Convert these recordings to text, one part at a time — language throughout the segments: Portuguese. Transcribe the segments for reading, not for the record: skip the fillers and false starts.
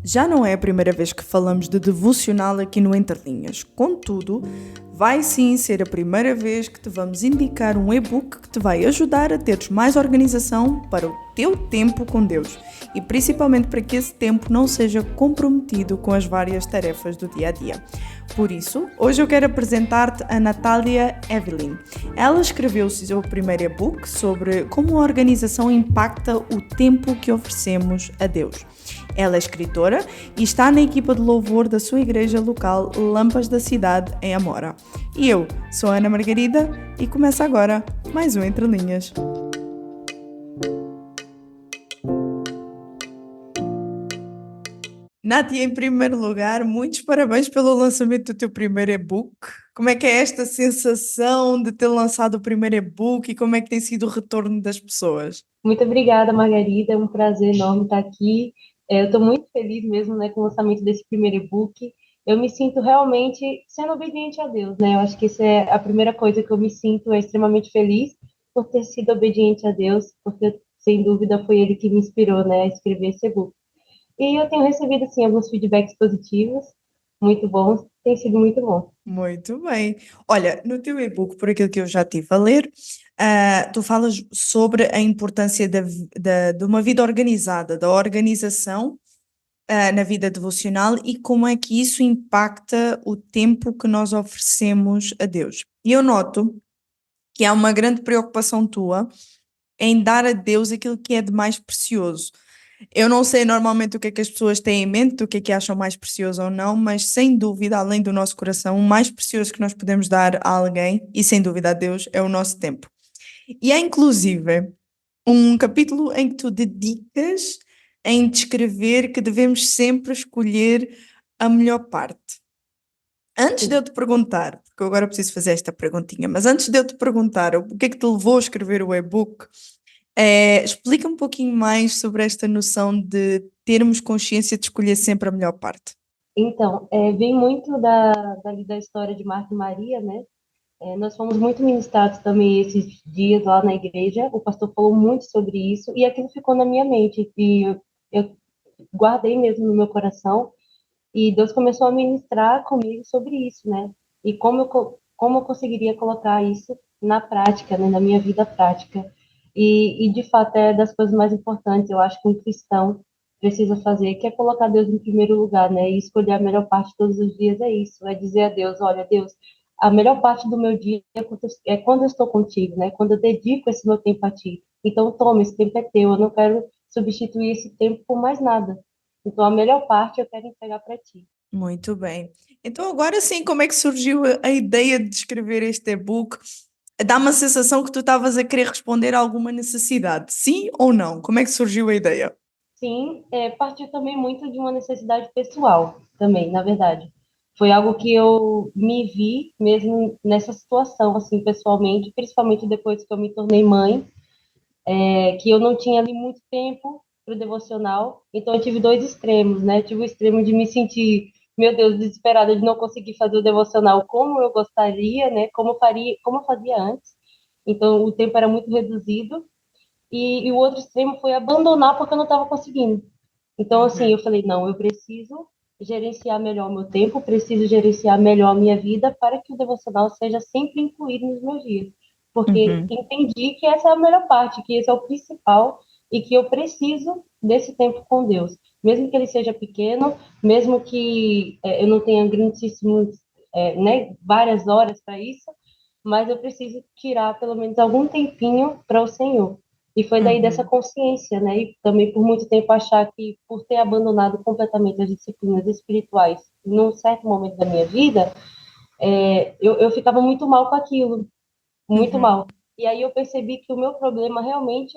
Já não é a primeira vez que falamos de devocional aqui no Entre Linhas. Contudo, vai sim ser a primeira vez que te vamos indicar um e-book que te vai ajudar a teres mais organização para o teu tempo com Deus e principalmente para que esse tempo não seja comprometido com as várias tarefas do dia a dia. Por isso, hoje eu quero apresentar-te a Natália Evelyn. Ela escreveu o seu primeiro e-book sobre como a organização impacta o tempo que oferecemos a Deus. Ela é escritora e está na equipa de louvor da sua igreja local Lampas da Cidade, em Amora. E eu sou a Ana Margarida e começa agora mais um Entre Linhas. Nath, em primeiro lugar, muitos parabéns pelo lançamento do teu primeiro e-book. Como é que é esta sensação de ter lançado o primeiro e-book e como é que tem sido o retorno das pessoas? Muito obrigada, Margarida. É um prazer enorme estar aqui. Eu estou muito feliz mesmo, né, com o lançamento desse primeiro e-book. Eu me sinto realmente sendo obediente a Deus, né? Eu acho que essa é a primeira coisa que eu me sinto extremamente feliz por ter sido obediente a Deus, porque sem dúvida foi Ele que me inspirou, né, a escrever esse e-book. E eu tenho recebido assim alguns feedbacks positivos, muito bons. Tem sido muito bom. Muito bem. Olha, no teu e-book, por aquilo que eu já tive a ler, tu falas sobre a importância de uma vida organizada, da organização, na vida devocional e como é que isso impacta o tempo que nós oferecemos a Deus. E eu noto que há uma grande preocupação tua em dar a Deus aquilo que é de mais precioso. Eu não sei normalmente o que é que as pessoas têm em mente, o que é que acham mais precioso ou não, mas sem dúvida, além do nosso coração, o mais precioso que nós podemos dar a alguém, e sem dúvida a Deus, é o nosso tempo. E há inclusive um capítulo em que tu dedicas em descrever que devemos sempre escolher a melhor parte. Antes de eu te perguntar, porque eu agora preciso fazer esta perguntinha, mas antes de eu te perguntar o que é que te levou a escrever o e-book, explica um pouquinho mais sobre esta noção de termos consciência de escolher sempre a melhor parte. Então, vem muito dali da história de Marta e Maria, né? Nós fomos muito ministrados também esses dias lá na igreja. O pastor falou muito sobre isso e aquilo ficou na minha mente e eu guardei mesmo no meu coração. E Deus começou a ministrar comigo sobre isso, né? E como eu conseguiria colocar isso na prática, né? Na minha vida prática. E de fato é das coisas mais importantes, eu acho que um cristão precisa fazer, que é colocar Deus em primeiro lugar, né? E escolher a melhor parte todos os dias é isso, é dizer a Deus, olha, Deus, a melhor parte do meu dia é quando eu estou contigo, né? Quando eu dedico esse meu tempo a ti. Então, toma, esse tempo é teu, eu não quero substituir esse tempo por mais nada. Então, a melhor parte eu quero entregar para ti. Muito bem. Então, agora sim, como é que surgiu a ideia de escrever este e-book? Dá uma sensação que tu estavas a querer responder a alguma necessidade, sim ou não? Como é que surgiu a ideia? Sim, partiu também muito de uma necessidade pessoal, também, na verdade. Foi algo que eu me vi mesmo nessa situação, assim, pessoalmente, principalmente depois que eu me tornei mãe, que eu não tinha ali muito tempo para o devocional, então eu tive dois extremos, né? Tive o extremo de me sentir, meu Deus, desesperada de não conseguir fazer o devocional como eu gostaria, né? Como eu fazia antes. Então o tempo era muito reduzido. E o outro extremo foi abandonar porque eu não estava conseguindo. Então, assim, eu Uhum, falei, não, eu preciso gerenciar melhor o meu tempo, preciso gerenciar melhor a minha vida para que o devocional seja sempre incluído nos meus dias. Porque uhum, entendi que essa é a melhor parte, que esse é o principal e que eu preciso desse tempo com Deus. Mesmo que ele seja pequeno, mesmo que eu não tenha grandíssimos, né, várias horas para isso, mas eu preciso tirar pelo menos algum tempinho para o Senhor. E foi daí dessa uhum, consciência, né? E também por muito tempo achar que por ter abandonado completamente as disciplinas espirituais num certo momento da minha vida, eu ficava muito mal com aquilo, muito uhum. mal. E aí eu percebi que o meu problema realmente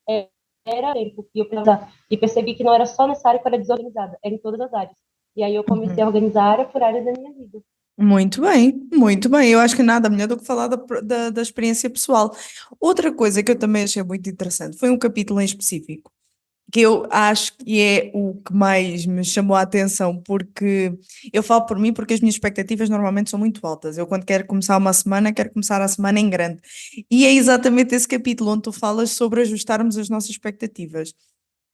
é, era tempo que eu precisava. E percebi que não era só nessa área que eu era desorganizada, era em todas as áreas. E aí eu comecei a Uhum. organizar área por área da minha vida. Muito bem, muito bem. Eu acho que nada melhor do que falar da experiência pessoal. Outra coisa que eu também achei muito interessante foi um capítulo em específico, que eu acho que é o que mais me chamou a atenção, porque eu falo por mim, porque as minhas expectativas normalmente são muito altas. Eu, quando quero começar uma semana, quero começar a semana em grande. E é exatamente esse capítulo onde tu falas sobre ajustarmos as nossas expectativas.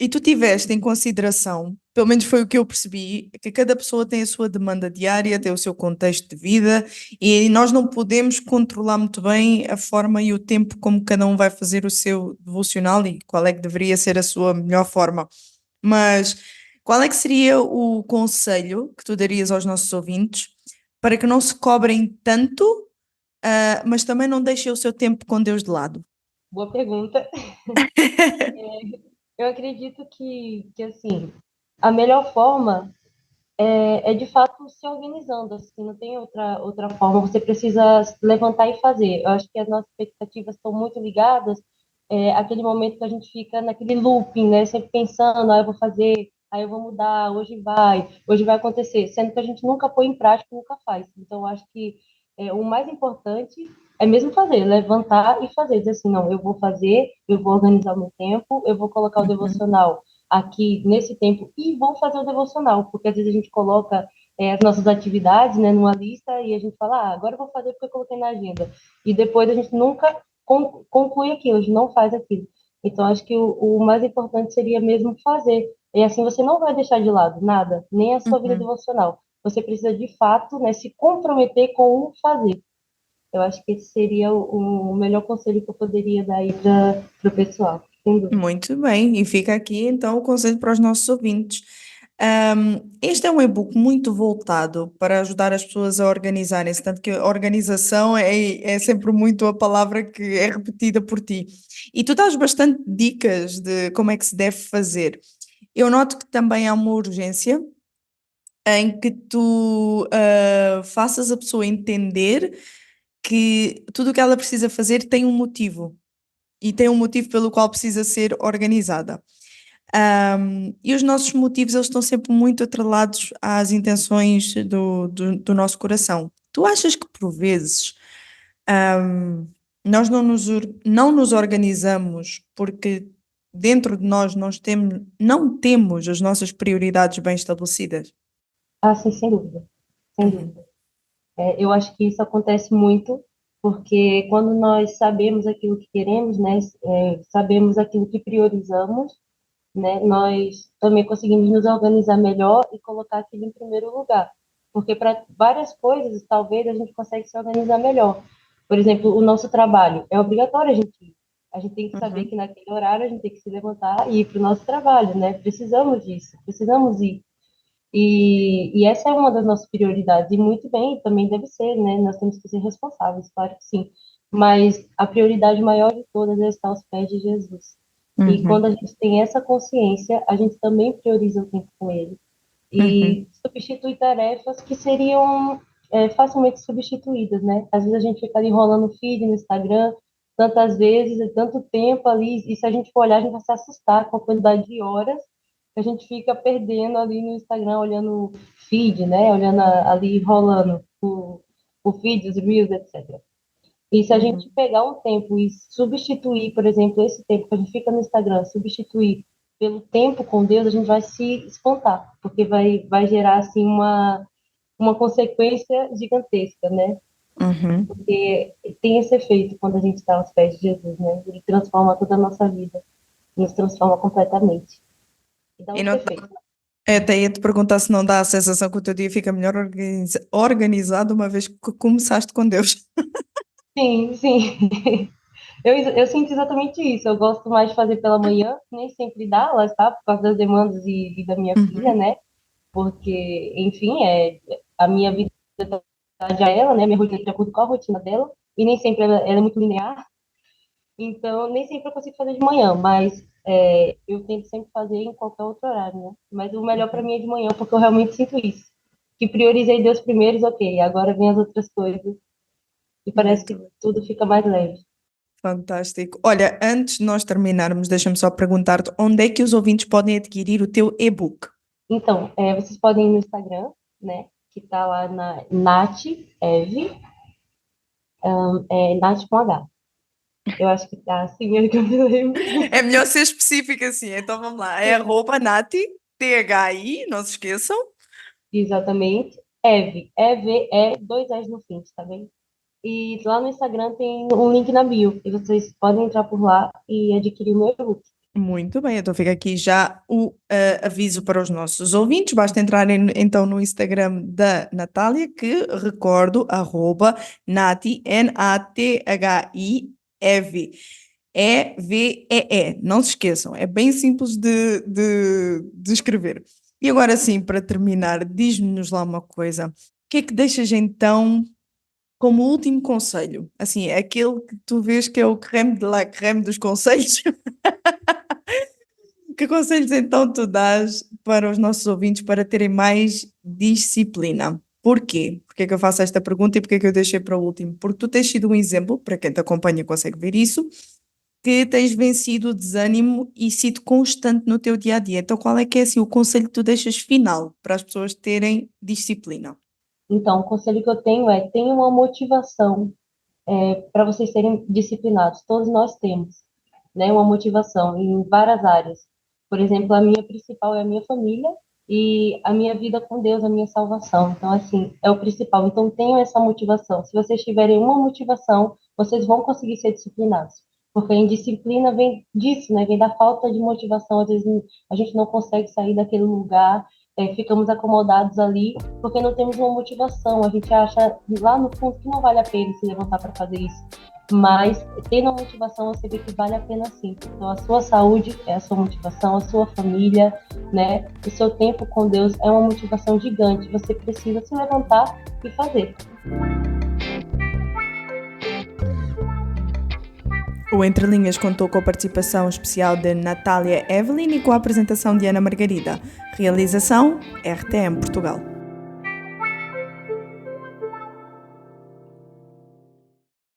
E tu tiveste em consideração, pelo menos foi o que eu percebi, que cada pessoa tem a sua demanda diária, tem o seu contexto de vida e nós não podemos controlar muito bem a forma e o tempo como cada um vai fazer o seu devocional e qual é que deveria ser a sua melhor forma. Mas qual é que seria o conselho que tu darias aos nossos ouvintes para que não se cobrem tanto, mas também não deixem o seu tempo com Deus de lado? Boa pergunta. Eu acredito que assim, a melhor forma é de fato se organizando, assim, não tem outra forma. Você precisa se levantar e fazer. Eu acho que as nossas expectativas estão muito ligadas àquele momento que a gente fica naquele looping, né? Sempre pensando, eu vou fazer, aí eu vou mudar, hoje vai acontecer, sendo que a gente nunca põe em prática, nunca faz. Então, eu acho que o mais importante é mesmo fazer, levantar e fazer, dizer assim, não, eu vou fazer, eu vou organizar o meu tempo, eu vou colocar o Uhum, devocional aqui nesse tempo e vou fazer o devocional, porque às vezes a gente coloca as nossas atividades, né, numa lista e a gente fala, agora eu vou fazer porque eu coloquei na agenda. E depois a gente nunca conclui aquilo, a gente não faz aquilo. Então, acho que o mais importante seria mesmo fazer. E assim você não vai deixar de lado nada, nem a sua vida uhum. devocional. Você precisa, de fato, né, se comprometer com o fazer. Eu acho que esse seria o melhor conselho que eu poderia dar aí para o pessoal. Sem dúvida. Muito bem, e fica aqui então o conselho para os nossos ouvintes. Este é um e-book muito voltado para ajudar as pessoas a organizarem-se, tanto que a organização é sempre muito a palavra que é repetida por ti. E tu dás bastante dicas de como é que se deve fazer. Eu noto que também há uma urgência em que tu faças a pessoa entender que tudo o que ela precisa fazer tem um motivo e tem um motivo pelo qual precisa ser organizada. E os nossos motivos, eles estão sempre muito atrelados às intenções do nosso coração. Tu achas que por vezes, nós não nos organizamos porque dentro de nós não temos as nossas prioridades bem estabelecidas? Ah, sim, sem dúvida. Sem Uhum, dúvida. Eu acho que isso acontece muito porque quando nós sabemos aquilo que queremos, né, sabemos aquilo que priorizamos, né, nós também conseguimos nos organizar melhor e colocar aquilo em primeiro lugar. Porque para várias coisas, talvez a gente consegue se organizar melhor. Por exemplo, o nosso trabalho. É obrigatório a gente ir. A gente tem que saber uhum, que naquele horário a gente tem que se levantar e ir para o nosso trabalho, né? Precisamos disso, precisamos ir. E essa é uma das nossas prioridades, e muito bem, também deve ser, né? Nós temos que ser responsáveis, claro que sim. Mas a prioridade maior de todas é estar aos pés de Jesus. E quando uhum, a gente tem essa consciência, a gente também prioriza o tempo com ele. uhum, E substitui tarefas que seriam facilmente substituídas, né? Às vezes a gente fica ali rolando o feed no Instagram, tantas vezes, tanto tempo ali, e se a gente for olhar, a gente vai se assustar com a quantidade de horas que a gente fica perdendo ali no Instagram, olhando o feed, né? Olhando ali, rolando o feed, os reels, etc. E se a gente uhum. pegar um tempo e substituir, por exemplo, esse tempo que a gente fica no Instagram, substituir pelo tempo com Deus, a gente vai se espantar, porque vai gerar, assim, uma consequência gigantesca, né? Uhum. Porque tem esse efeito quando a gente está aos pés de Jesus, né? Ele transforma toda a nossa vida, nos transforma completamente. E dá E outro não, efeito. até ia te perguntar se não dá a sensação que o teu dia fica melhor organizado uma vez que começaste com Deus. Sim, sim. Eu sinto exatamente isso. Eu gosto mais de fazer pela manhã, nem sempre dá, lá está, por causa das demandas e da minha filha, Uhum, né? Porque, enfim, a minha vida já é ela, né? Minha rotina de acordo com a rotina dela, e nem sempre ela é muito linear, então nem sempre eu consigo fazer de manhã, mas eu tento sempre fazer em qualquer outro horário, né? Mas o melhor para uhum. mim é de manhã, porque eu realmente sinto isso. Que priorizei Deus primeiro, ok, agora vem as outras coisas, e parece Muito que bem. tudo fica mais leve. Fantástico. Olha, antes de nós terminarmos, deixa-me só perguntar-te onde é que os ouvintes podem adquirir o teu e-book? Então, vocês podem ir no Instagram, né? Que tá lá na Nath, Eve, Nath com H. Eu acho que tá assim, é que eu me lembro. É melhor ser específico assim, então vamos lá. É Sim, arroba Nati, THI, não se esqueçam. exatamente. Eve, E-V-E, dois S no fim, tá bem? E lá no Instagram tem um link na bio, e vocês podem entrar por lá e adquirir o meu e-book. Muito bem, então fica aqui já o aviso para os nossos ouvintes. Basta entrarem então no Instagram da Natália, que recordo, @Nati, Nathi, Evee. Não se esqueçam, é bem simples de escrever. E agora sim, para terminar, diz-nos lá uma coisa. O que é que deixas então como último conselho? Assim, aquele que tu vês que é o creme de la creme dos conselhos. Que conselhos então tu dás para os nossos ouvintes para terem mais disciplina? Porquê? Porquê é que eu faço esta pergunta e porquê é que eu deixei para o último? Porque tu tens sido um exemplo, para quem te acompanha consegue ver isso, que tens vencido o desânimo e sido constante no teu dia a dia. Então, qual é que é assim, o conselho que tu deixas final para as pessoas terem disciplina? Então, o conselho que eu tenho é: tenha uma motivação para vocês serem disciplinados. Todos nós temos, né, uma motivação em várias áreas. Por exemplo, a minha principal é a minha família e a minha vida com Deus, a minha salvação. Então, assim, é o principal. Então, tenham essa motivação. Se vocês tiverem uma motivação, vocês vão conseguir ser disciplinados. Porque a indisciplina vem disso, né? Vem da falta de motivação. Às vezes a gente não consegue sair daquele lugar, ficamos acomodados ali porque não temos uma motivação. A gente acha lá no fundo que não vale a pena se levantar para fazer isso. Mas tendo a motivação, você vê que vale a pena sim. Então, a sua saúde é a sua motivação, a sua família, né? O seu tempo com Deus é uma motivação gigante. Você precisa se levantar e fazer. O Entre Linhas contou com a participação especial de Natália Evelyn e com a apresentação de Ana Margarida. Realização RTM Portugal.